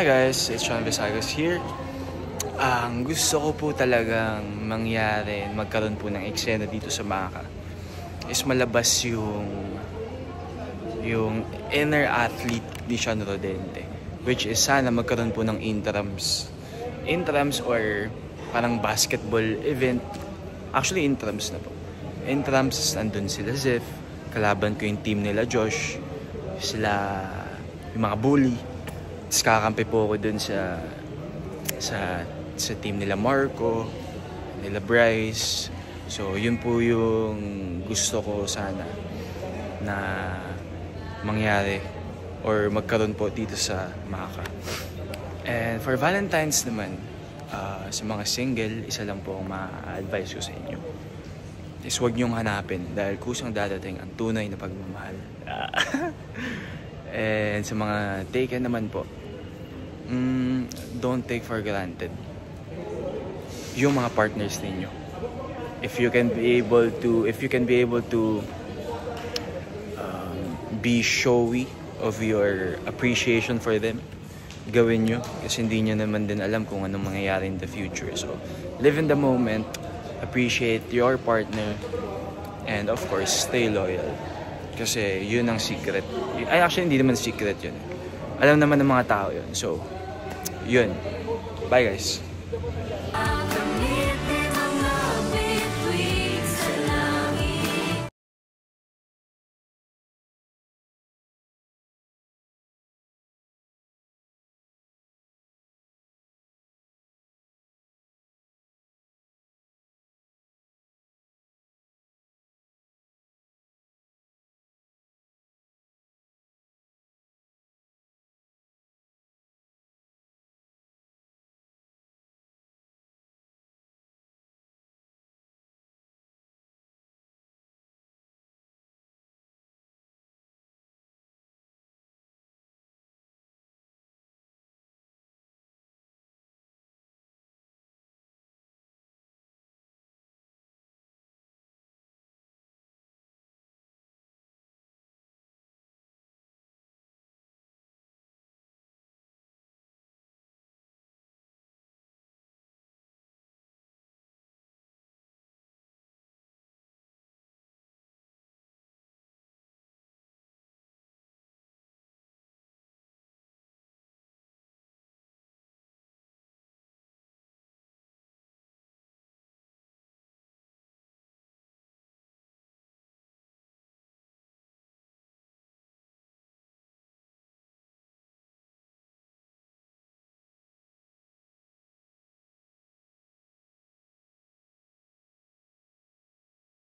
Hi guys, it's Sean Visagos here. Ang gusto ko po talagang mangyari, magkaroon po ng eksena dito sa Maka is malabas yung inner athlete ni Sean Rodente, which is sana magkaroon po ng intrams or parang basketball event. Actually intrams na po. Intrams, nandun sila Zef, kalaban ko yung team nila Josh, sila yung mga bully. Tapos kakampi po ako dun sa team nila Marco, nila Bryce. So yun po yung gusto ko sana na mangyari or magkaroon po dito sa Maka. And for Valentine's naman, sa mga single, isa lang po ang ma-advise ko sa inyo is huwag niyong hanapin dahil kusang dadating ang tunay na pagmamahal. And sa mga taken naman po, don't take for granted yung mga partners ninyo. If you can be able to be showy of your appreciation for them, gawin nyo kasi hindi nyo naman din alam kung anong mangyayari in the future. So live in the moment, appreciate your partner, and of course stay loyal kasi yun ang secret. Ay, actually hindi naman secret yun, alam naman ng mga tao yun. So yun, bye guys.